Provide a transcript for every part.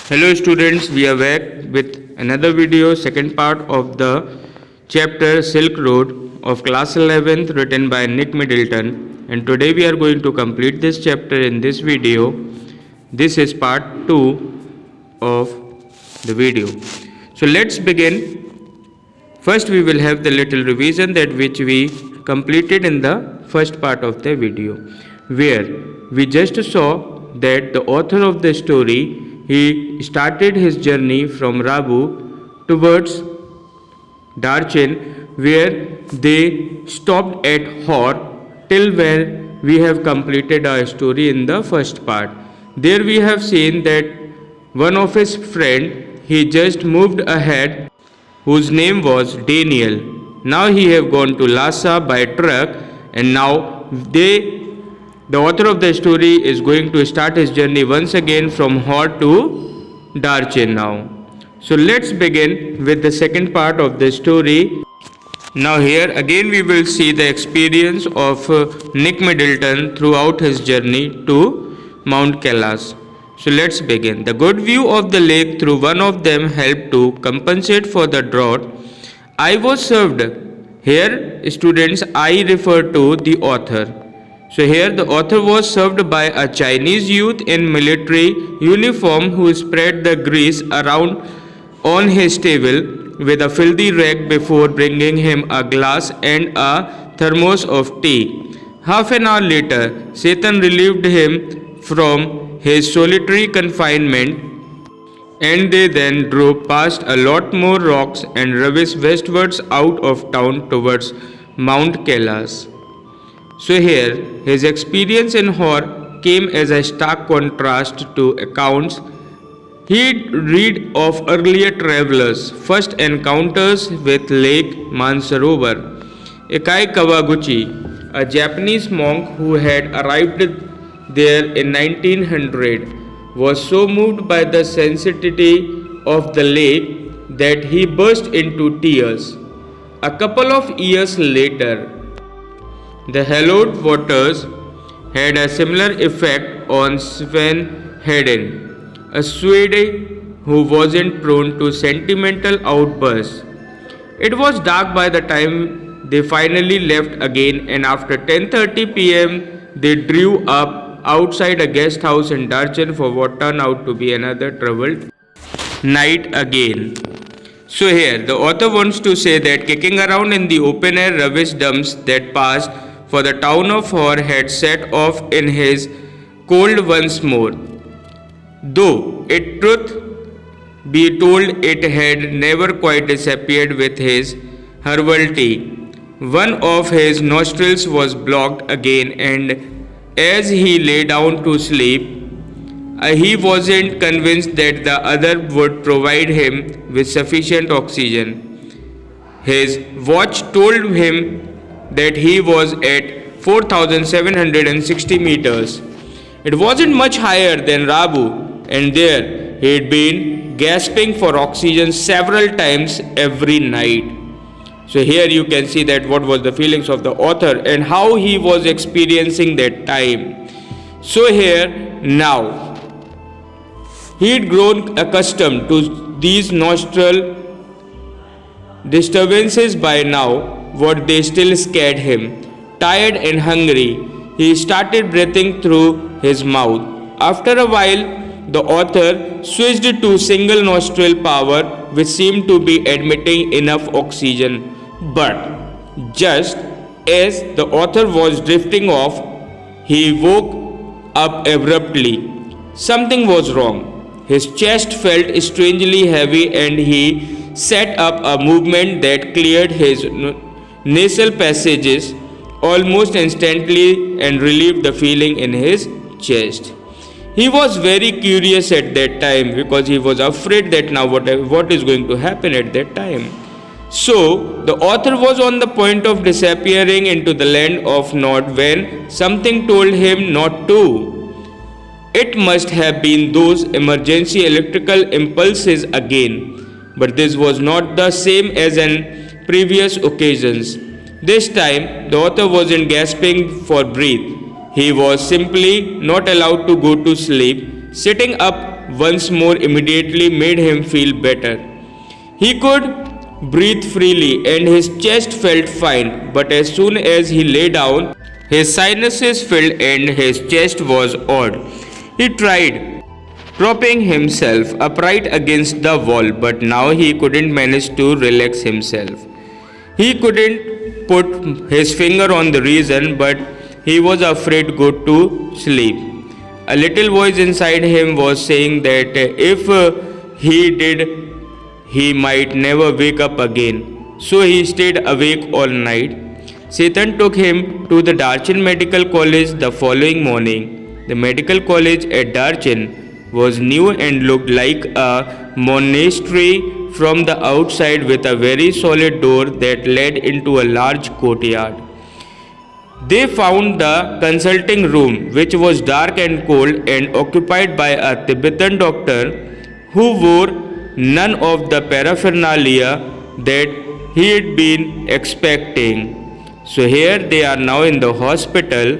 Hello students, we are back with another video, second part of the chapter Silk Road of class 11th written by Nick Middleton, and today we are going to complete this chapter in this video. This is part 2 of the video. So let's begin. First we will have the little revision that which we completed in the first part of the video, where we just saw that the author of the story, he started his journey from Rabu towards Darchen, where they stopped at Hor, till where we have completed our story in the first part. There we have seen that one of his friend, he just moved ahead, whose name was Daniel. Now he have gone to Lhasa by truck, and now the author of the story is going to start his journey once again from Hor to Darchen now. So let's begin with the second part of the story. Now here again we will see the experience of Nick Middleton throughout his journey to Mount Kailash. So let's begin. The good view of the lake through one of them helped to compensate for the drought. I was served. Here students, I refer to the author. So here the author was served by a Chinese youth in military uniform who spread the grease around on his table with a filthy rag before bringing him a glass and a thermos of tea. Half an hour later, Satan relieved him from his solitary confinement, and they then drove past a lot more rocks and rubbish westwards out of town towards Mount Kailash. So here, his experience in Hor came as a stark contrast to accounts he'd read of earlier travelers' first encounters with Lake Mansarovar. Ikai Kawaguchi, a Japanese monk who had arrived there in 1900, was so moved by the sanctity of the lake that he burst into tears. A couple of years later, the hallowed waters had a similar effect on Sven Hedden, a Swede who wasn't prone to sentimental outbursts. It was dark by the time they finally left again, and after 10:30 p.m. they drew up outside a guest house in Darchen for what turned out to be another troubled night again. So here, the author wants to say that kicking around in the open-air rubbish dumps that passed for the town of Hor had set off in his cold once more. Though it truth be told, it had never quite disappeared with his herbal tea. One of his nostrils was blocked again, and as he lay down to sleep, he wasn't convinced that the other would provide him with sufficient oxygen. His watch told him that he was at 4,760 meters. It wasn't much higher than Rabu, and there he'd been gasping for oxygen several times every night. So here you can see that what was the feelings of the author and how he was experiencing that time. So here now, he'd grown accustomed to these nostril disturbances by now. What they still scared him. Tired and hungry, he started breathing through his mouth. After a while, the author switched to single nostril power, which seemed to be admitting enough oxygen. But just as the author was drifting off, he woke up abruptly. Something was wrong. His chest felt strangely heavy, and he set up a movement that cleared his nasal passages almost instantly and relieved the feeling in his chest. He was very curious at that time because he was afraid that now what is going to happen at that time. So the author was on the point of disappearing into the land of Nod when something told him not to. It must have been those emergency electrical impulses again, but this was not the same as in previous occasions. This time, the author wasn't gasping for breath. He was simply not allowed to go to sleep. Sitting up once more immediately made him feel better. He could breathe freely and his chest felt fine, but as soon as he lay down, his sinuses filled and his chest was odd. He tried propping himself upright against the wall, but now he couldn't manage to relax himself. He couldn't put his finger on the reason, but he was afraid to go to sleep. A little voice inside him was saying that if he did, he might never wake up again. So he stayed awake all night. Satan took him to the Darchin Medical College the following morning. The medical college at Darchin was new and looked like a monastery from the outside, with a very solid door that led into a large courtyard. They found the consulting room, which was dark and cold and occupied by a Tibetan doctor who wore none of the paraphernalia that he had been expecting. So here they are now in the hospital,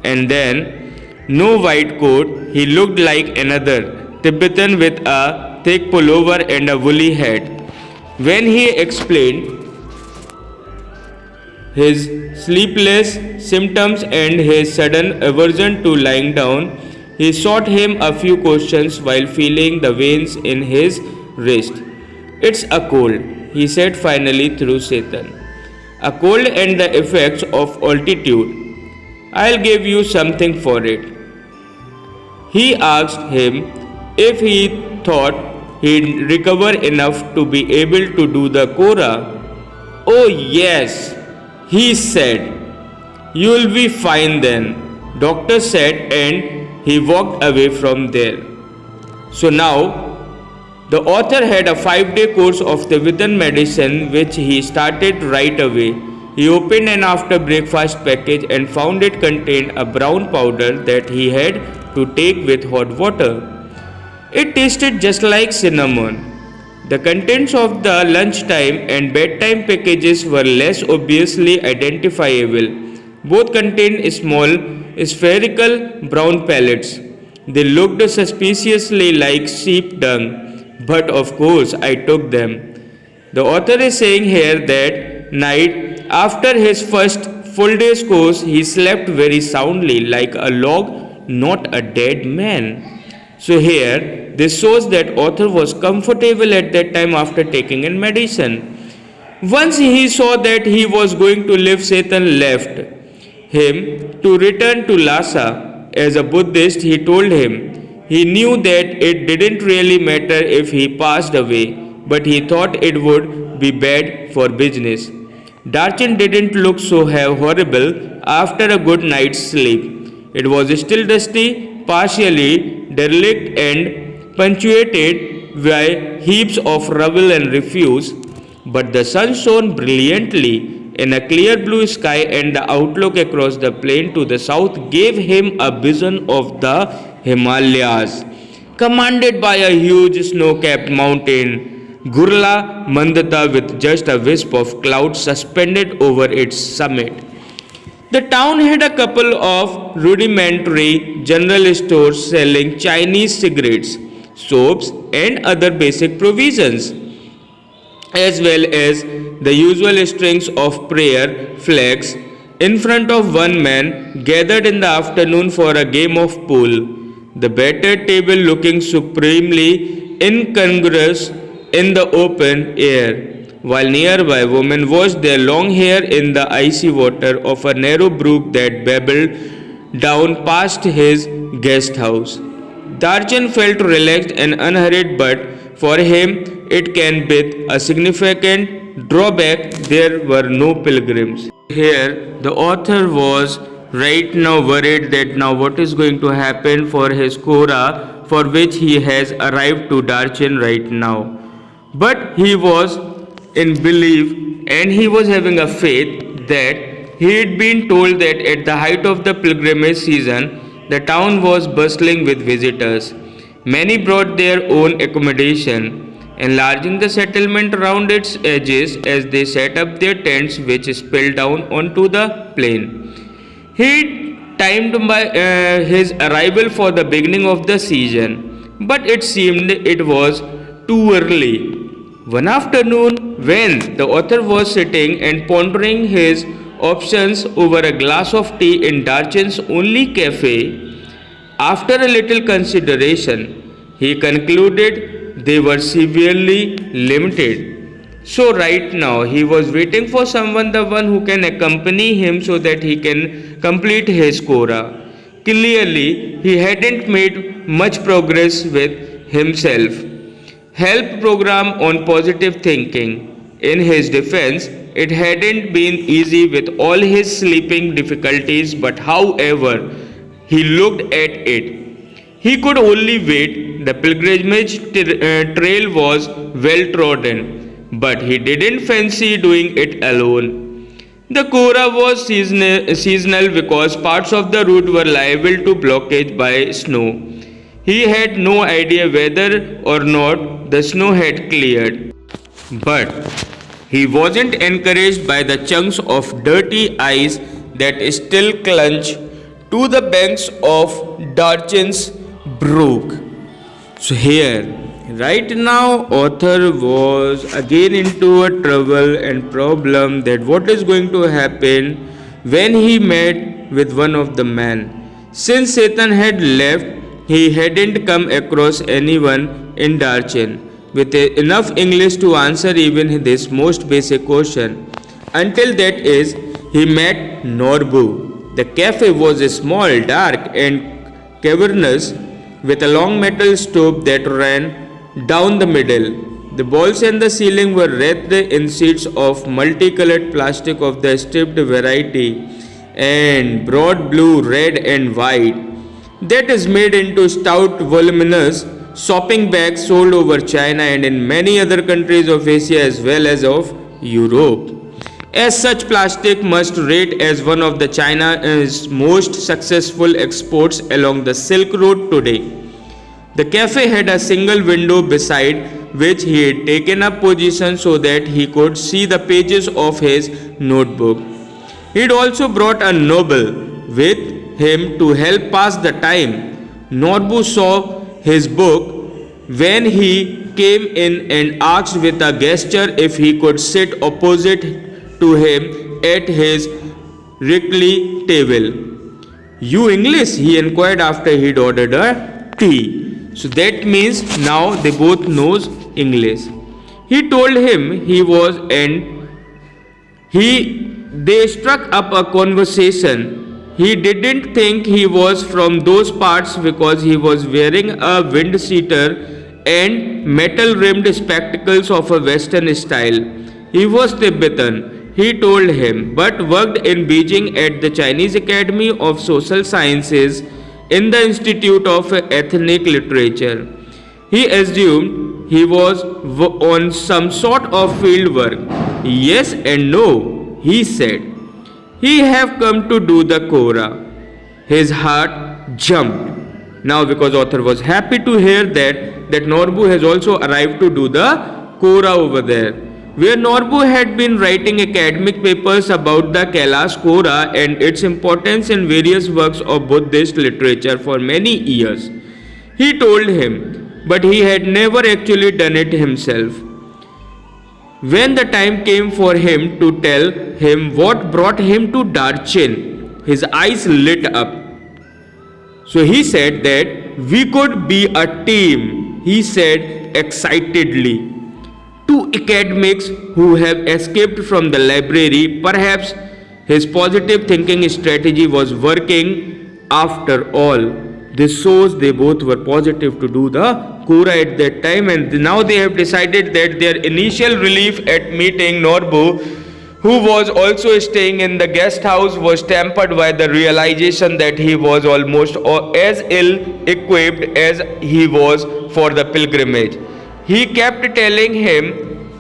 and then no white coat. He looked like another Tibetan with a thick pullover and a woolly hat. When he explained his sleepless symptoms and his sudden aversion to lying down, he sought him a few questions while feeling the veins in his wrist. "It's a cold," he said finally through Satan. "A cold and the effects of altitude. I'll give you something for it." He asked him if he thought he'd recover enough to be able to do the Kora. "Oh yes," he said. "You'll be fine then," doctor said, and he walked away from there. So now, the author had a 5-day course of Tibetan medicine which he started right away. He opened an after breakfast package and found it contained a brown powder that he had to take with hot water. It tasted just like cinnamon. The contents of the lunchtime and bedtime packages were less obviously identifiable. Both contained small, spherical brown pellets. They looked suspiciously like sheep dung, but of course I took them. The author is saying here that night after his first full day's course, he slept very soundly like a log, not a dead man. So here, this shows that author was comfortable at that time after taking in medicine. Once he saw that he was going to live, Satan left him to return to Lhasa. As a Buddhist, he told him he knew that it didn't really matter if he passed away, but he thought it would be bad for business. Darchin didn't look so horrible after a good night's sleep. It was still dusty, partially derelict, and punctuated by heaps of rubble and refuse, but the sun shone brilliantly in a clear blue sky, and the outlook across the plain to the south gave him a vision of the Himalayas, commanded by a huge snow-capped mountain, Gurla Mandata, with just a wisp of cloud suspended over its summit. The town had a couple of rudimentary general stores selling Chinese cigarettes, soaps, and other basic provisions, as well as the usual strings of prayer flags. In front of one man gathered in the afternoon for a game of pool, the battered table looking supremely incongruous in the open air, while nearby women washed their long hair in the icy water of a narrow brook that babbled down past his guest house. Darchin felt relaxed and unhurried, but for him it can be a significant drawback. There were no pilgrims. Here the author was right now worried that now what is going to happen for his Kora, for which he has arrived to Darchin right now. But he was in belief, and he was having a faith that he had been told that at the height of the pilgrimage season, the town was bustling with visitors. Many brought their own accommodation, enlarging the settlement around its edges as they set up their tents, which spilled down onto the plain. He timed by his arrival for the beginning of the season. but it seemed it was too early. One afternoon, when the author was sitting and pondering his options over a glass of tea in Darchin's only cafe, after a little consideration, he concluded they were severely limited. So right now he was waiting for someone, the one who can accompany him so that he can complete his Quora. Clearly, he hadn't made much progress with himself. Help program on positive thinking. In his defense, it hadn't been easy with all his sleeping difficulties, but however, he looked at it. He could only wait. The pilgrimage trail was well trodden, but he didn't fancy doing it alone. The Quora was seasonal because parts of the route were liable to blockage by snow. He had no idea whether or not the snow had cleared. But he wasn't encouraged by the chunks of dirty ice that still clung to the banks of Darchin's brook. So here, right now, author was again into a trouble and problem that what is going to happen when he met with one of the men. Since Satan had left, he hadn't come across anyone in Darchin with enough English to answer even this most basic question. Until that is, he met Norbu. The cafe was small, dark and cavernous with a long metal stove that ran down the middle. The walls and the ceiling were wreathed in sheets of multicolored plastic of the stripped variety and broad blue, red and white that is made into stout voluminous shopping bags sold over China and in many other countries of Asia as well as of Europe. As such, plastic must rate as one of the China's most successful exports along the Silk Road today. The cafe had a single window beside which he had taken up position so that he could see the pages of his notebook. He had also brought a noble with him to help pass the time. Norbu saw his book when he came in and asked with a gesture if he could sit opposite to him at his Rickley table. You English? He inquired after he'd ordered a tea. So that means now they both knows English. He told him he was and they struck up a conversation. He didn't think he was from those parts because he was wearing a wind cheater and metal rimmed spectacles of a western style. He was Tibetan, he told him, but worked in Beijing at the Chinese Academy of Social Sciences in the Institute of Ethnic Literature. He assumed he was on some sort of field work. Yes and no, he said. He have come to do the Quora. His heart jumped. Now because author was happy to hear that Norbu has also arrived to do the Quora over there. Where Norbu had been writing academic papers about the Kailash Quora and its importance in various works of Buddhist literature for many years. He told him, but he had never actually done it himself. When the time came for him to tell him what brought him to Darchin, his eyes lit up. So he said that we could be a team, he said excitedly. Two academics who have escaped from the library, perhaps his positive thinking strategy was working after all. This shows they both were positive to do the Quora at that time, and now they have decided that their initial relief at meeting Norbu, who was also staying in the guest house, was tempered by the realization that he was almost as ill equipped as he was for the pilgrimage. He kept telling him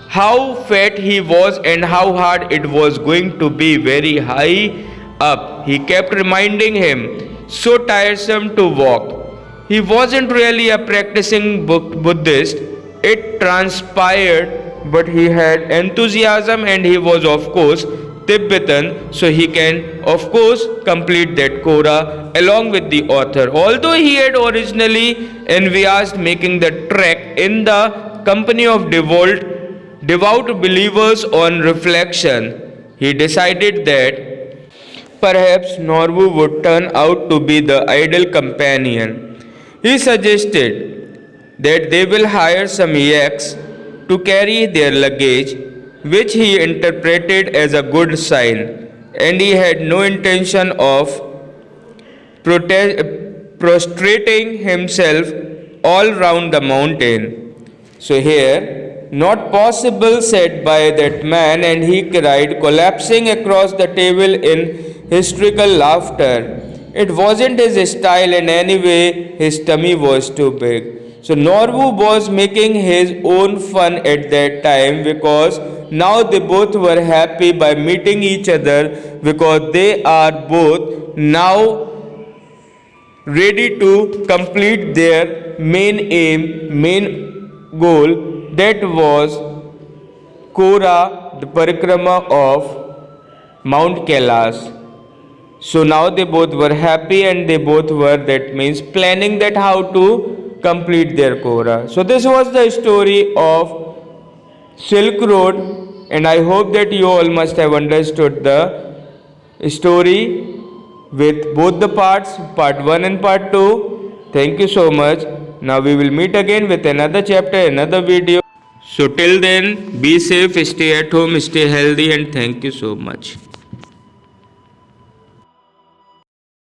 how fat he was and how hard it was going to be very high up. He kept reminding him, so tiresome to walk. He wasn't really a practicing Buddhist, it transpired, but he had enthusiasm and he was of course Tibetan, so he can of course complete that Quora along with the author. Although he had originally envisaged making the trek in the company of devout believers on reflection, he decided that perhaps Norwu would turn out to be the ideal companion. He suggested that they will hire some yaks to carry their luggage, which he interpreted as a good sign, and he had no intention of prostrating himself all round the mountain. So here, not possible, said by that man, and he cried, collapsing across the table in hysterical laughter. It wasn't his style, and anyway, his tummy was too big. So Norwu was making his own fun at that time, because now they both were happy by meeting each other, because they are both now ready to complete their main aim, main goal, that was Quora, the parikrama of Mount Kailash. So now they both were happy, and they both were, that means, planning that how to complete their Quora. So this was the story of Silk Road, and I hope that you all must have understood the story with both the parts, part 1 and part 2. Thank you so much. Now we will meet again with another chapter, another video. So till then, be safe, stay at home, stay healthy, and thank you so much.